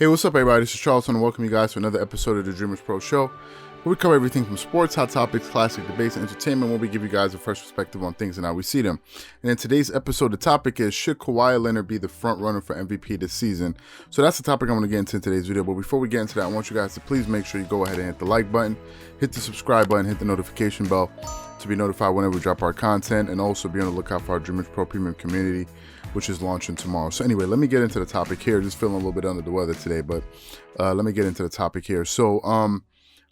Hey, what's up, everybody? This is Charlton, and welcome you guys to another episode of the Dreamerspro Show, where we cover everything from sports, hot topics, classic debates, and entertainment, where we give you guys a fresh perspective on things and how we see them. And in today's episode, the topic is, should Kawhi Leonard be the front runner for MVP this season? So that's the topic I'm going to get into in today's video. But before we get into that, I want you guys to please make sure you go ahead and hit the like button, hit the subscribe button, hit the notification bell to be notified whenever we drop our content, and also be on the lookout for our Dreamerspro Premium community, which is launching tomorrow. So anyway, let me get into the topic here. Just feeling a little bit under the weather today, but let me get into the topic here. So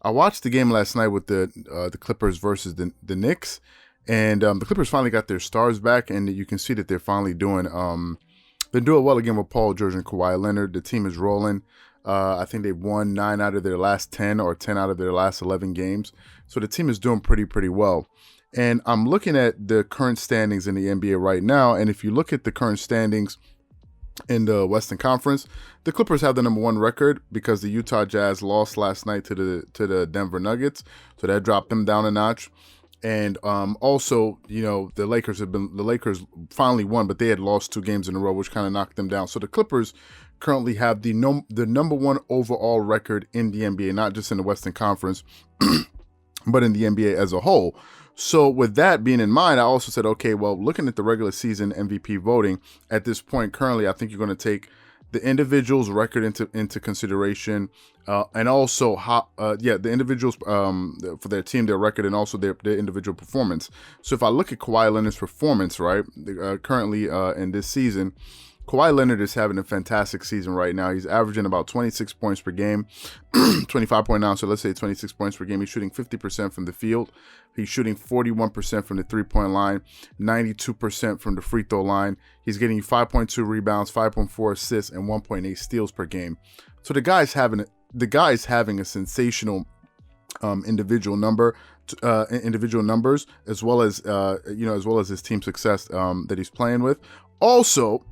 I watched the game last night with the Clippers versus the Knicks, and the Clippers finally got their stars back, and you can see that they're finally doing well again with Paul George and Kawhi Leonard. The team is rolling. I think they've won 9 out of their last 10 or 10 out of their last 11 games. So the team is doing pretty well. And I'm looking at the current standings in the NBA right now. And if you look at the current standings in the Western Conference, the Clippers have the number 1 record because the Utah Jazz lost last night to the Denver Nuggets. So that dropped them down a notch. And also, you know, the Lakers finally won, but they had lost 2 games in a row, which kind of knocked them down. So the Clippers currently have the number 1 overall record in the NBA, not just in the Western Conference, but in the NBA as a whole. So with that being in mind, I also said, okay, well, looking at the regular season MVP voting at this point, currently, I think you're going to take the individual's record into consideration, and also the individuals for their team, their record, and also their individual performance. So if I look at Kawhi Leonard's performance, right, currently in this season, Kawhi Leonard is having a fantastic season right now. He's averaging about 26 points per game, 25.9, so let's say 26 points per game. He's shooting 50% from the field. He's shooting 41% from the three-point line, 92% from the free throw line. He's getting 5.2 rebounds, 5.4 assists, and 1.8 steals per game. So the guy's having a sensational individual numbers, as well as his team success that he's playing with. Also,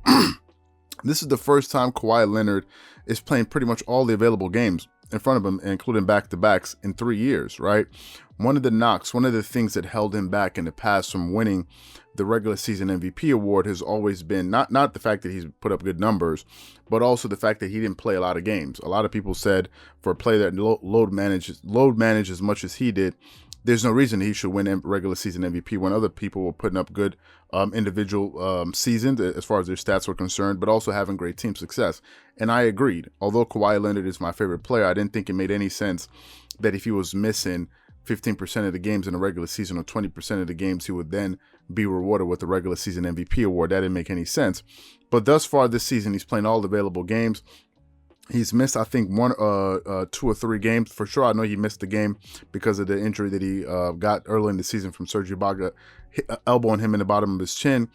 this is the first time Kawhi Leonard is playing pretty much all the available games in front of him, including back-to-backs in 3 years, right? One of the things that held him back in the past from winning the regular season MVP award has always been not the fact that he's put up good numbers, but also the fact that he didn't play a lot of games. A lot of people said for a player that load managed as much as he did, there's no reason he should win regular season MVP when other people were putting up good individual seasons as far as their stats were concerned, but also having great team success. And I agreed. Although Kawhi Leonard is my favorite player, I didn't think it made any sense that if he was missing 15% of the games in a regular season or 20% of the games, he would then be rewarded with the regular season MVP award. That didn't make any sense. But thus far this season, he's playing all the available games. He's missed, I think, 2 or 3 games. For sure, I know he missed the game because of the injury that he got early in the season from Serge Ibaka elbowing him in the bottom of his chin.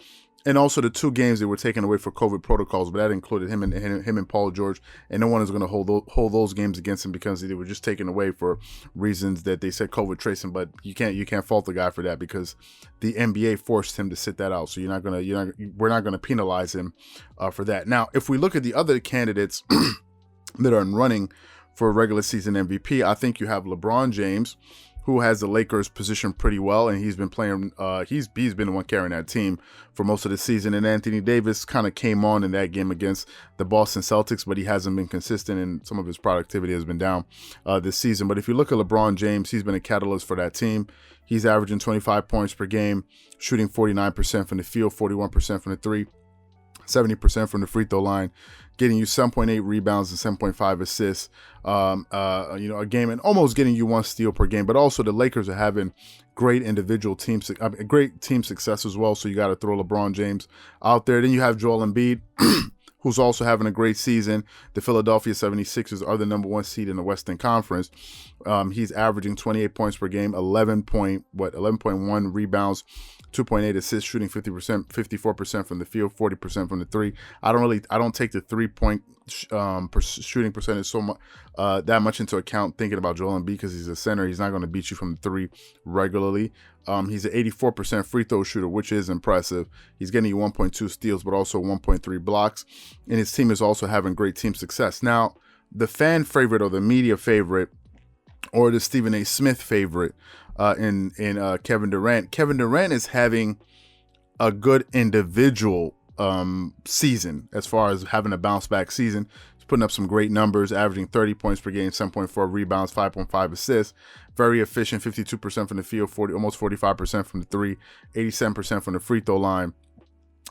And also the 2 games that were taken away for COVID protocols, but that included him and Paul George. And no one is going to hold those games against him because they were just taken away for reasons that they said COVID tracing. But you can't fault the guy for that because the NBA forced him to sit that out. So we're not gonna penalize him for that. Now, if we look at the other candidates that are in running for regular season MVP, I think you have LeBron James, who has the Lakers positioned pretty well, and he's been playing. He's been the one carrying that team for most of the season. And Anthony Davis kind of came on in that game against the Boston Celtics, but he hasn't been consistent, and some of his productivity has been down this season. But if you look at LeBron James, he's been a catalyst for that team. He's averaging 25 points per game, shooting 49% from the field, 41% from the three, 70% from the free throw line, getting you 7.8 rebounds and 7.5 assists a game, and almost getting you 1 steal per game. But also the Lakers are having great great team success as well. So you got to throw LeBron James out there. Then you have Joel Embiid, who's also having a great season. The Philadelphia 76ers are the number 1 seed in the Western Conference. He's averaging 28 points per game, 11.1 rebounds, 2.8 assists, shooting 54% from the field, 40% from the three. I don't take the 3-point shooting percentage that much into account thinking about Joel Embiid because he's a center. He's not going to beat you from the 3 regularly. He's an 84% free throw shooter, which is impressive. He's getting you 1.2 steals, but also 1.3 blocks. And his team is also having great team success. Now, the fan favorite or the media favorite or the Stephen A. Smith favorite in Kevin Durant. Kevin Durant is having a good individual season as far as having a bounce back season, He's putting up some great numbers, averaging 30 points per game, 7.4 rebounds, 5.5 assists. Very efficient, 52% from the field, almost 45% from the three, 87% from the free throw line,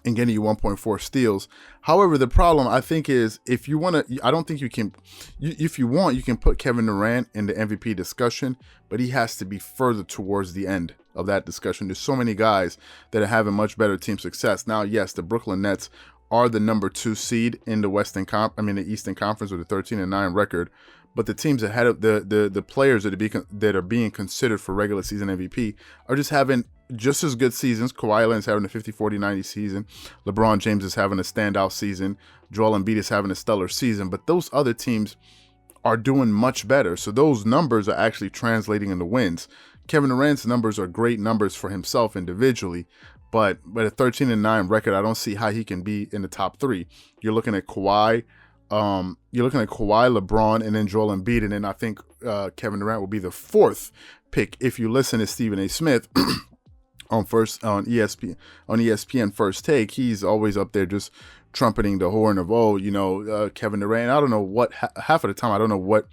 and getting you 1.4 steals. However, the problem I think is if you want to, I don't think you can, if you want, you can put Kevin Durant in the MVP discussion, but he has to be further towards the end of that discussion. There's so many guys that are having much better team success. Now, yes, the Brooklyn Nets are the number 2 seed in the the Eastern Conference with a 13-9 record. But the teams ahead of the players that are being considered for regular season MVP are just having just as good seasons. Kawhi Leonard's having a 50, 40, 90 season. LeBron James is having a standout season. Joel Embiid is having a stellar season. But those other teams are doing much better. So those numbers are actually translating into wins. Kevin Durant's numbers are great numbers for himself individually. But a 13-9 record, I don't see how he can be in the top 3. You're looking at Kawhi. LeBron, and then Joel Embiid, and then I think Kevin Durant will be the 4th pick if you listen to Stephen A. Smith on ESPN First Take. He's always up there just trumpeting the horn of Kevin Durant. I don't know what half of the time I don't know what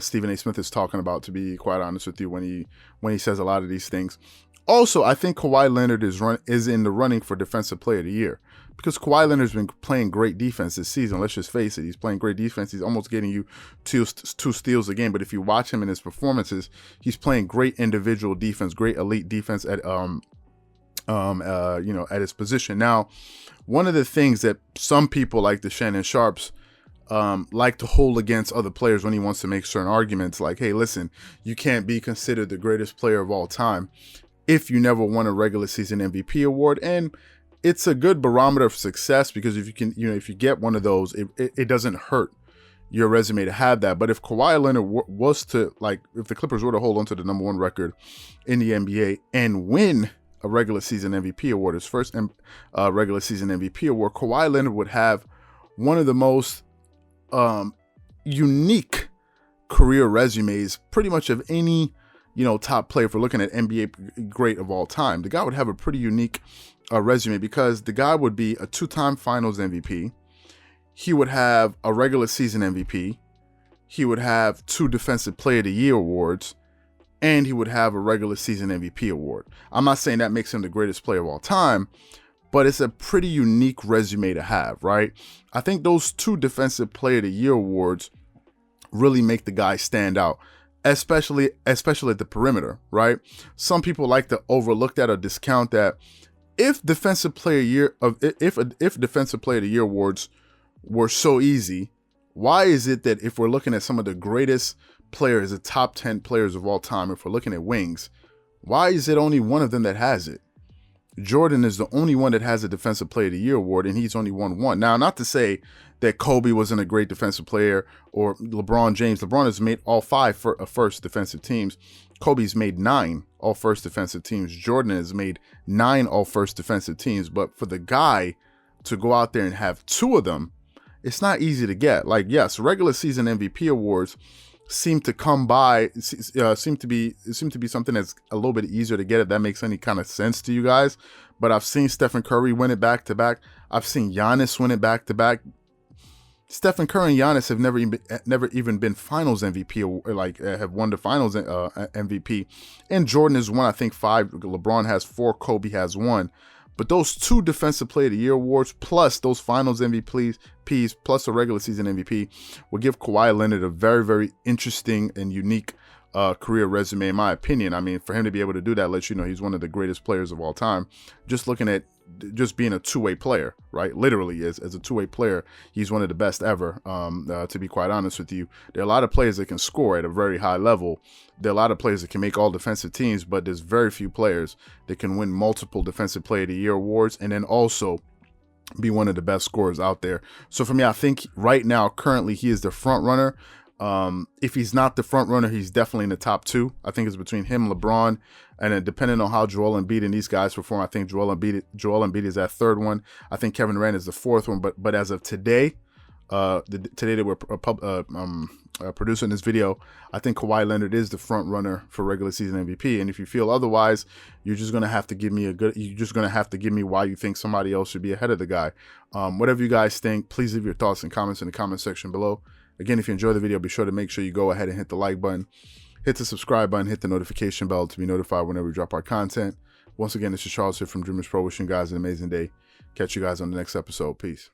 Stephen A. Smith is talking about, to be quite honest with you, when he says a lot of these things. Also, I think Kawhi Leonard is in the running for Defensive Player of the Year. Because Kawhi Leonard's been playing great defense this season. Let's just face it. He's playing great defense. He's almost getting you two steals a game. But if you watch him in his performances, he's playing great individual defense, great elite defense at at his position. Now, one of the things that some people like the Shannon Sharps like to hold against other players when he wants to make certain arguments, like, hey, listen, you can't be considered the greatest player of all time if you never won a regular season MVP award. And it's a good barometer of success, because if you get one of those, it doesn't hurt your resume to have that. But if Kawhi Leonard if the Clippers were to hold on to the number 1 record in the NBA and win a regular season MVP award, his first regular season MVP award, Kawhi Leonard would have one of the most unique career resumes pretty much of any top player. If we're looking at NBA great of all time, the guy would have a pretty unique resume, because the guy would be a 2-time finals MVP. He would have a regular season MVP. He would have 2 Defensive Player of the Year awards, and he would have a regular season MVP award. I'm not saying that makes him the greatest player of all time, but it's a pretty unique resume to have, right? I think those 2 Defensive Player of the Year awards really make the guy stand out, especially at the perimeter, right? Some people like to overlook that or discount that. If Defensive Player of the Year awards were so easy, why is it that if we're looking at some of the greatest players, the top 10 players of all time, if we're looking at wings, why is it only one of them that has it? Jordan is the only one that has a Defensive Player of the Year award, and he's only won 1. Now, not to say that Kobe wasn't a great defensive player, or LeBron James. LeBron has made all 5 first defensive teams. Kobe's made 9 all first defensive teams. Jordan has made 9 all first defensive teams. But for the guy to go out there and have 2 of them, it's not easy to get. Like, yes, regular season MVP awards seem to come by, seem to be something that's a little bit easier to get, if that makes any kind of sense to you guys. But I've seen Stephen Curry win it back to back. I've seen Giannis win it back to back. Stephen Curry and Giannis have never even been Finals MVP, or have won the Finals MVP. And Jordan has won, I think, 5. LeBron has 4. Kobe has 1. But those 2 Defensive Player of the Year awards, plus those Finals MVPs, plus a regular season MVP, will give Kawhi Leonard a very, very interesting and unique career resume, in my opinion. I mean, for him to be able to do that lets you know he's one of the greatest players of all time. Just looking at just being a two-way player, right? Literally, as a two-way player, he's one of the best ever, to be quite honest with you. There are a lot of players that can score at a very high level. There are a lot of players that can make all defensive teams, but there's very few players that can win multiple Defensive Player of the Year awards and then also be one of the best scorers out there. So for me, I think right now, currently, he is the front runner. If he's not the front runner, he's definitely in the top 2. I think it's between him, LeBron, and then depending on how Joel Embiid and these guys perform, I think Joel Embiid is that 3rd one. I think Kevin Durant is the 4th one. But as of today, today that we're producing this video, I think Kawhi Leonard is the front runner for regular season MVP. And if you feel otherwise, you're just gonna have to give me why you think somebody else should be ahead of the guy. Whatever you guys think, please leave your thoughts and comments in the comment section below. Again, if you enjoy the video, be sure to make sure you go ahead and hit the like button, hit the subscribe button, hit the notification bell to be notified whenever we drop our content. Once again, this is Charles here from Dreamerspro, wishing you guys an amazing day. Catch you guys on the next episode. Peace.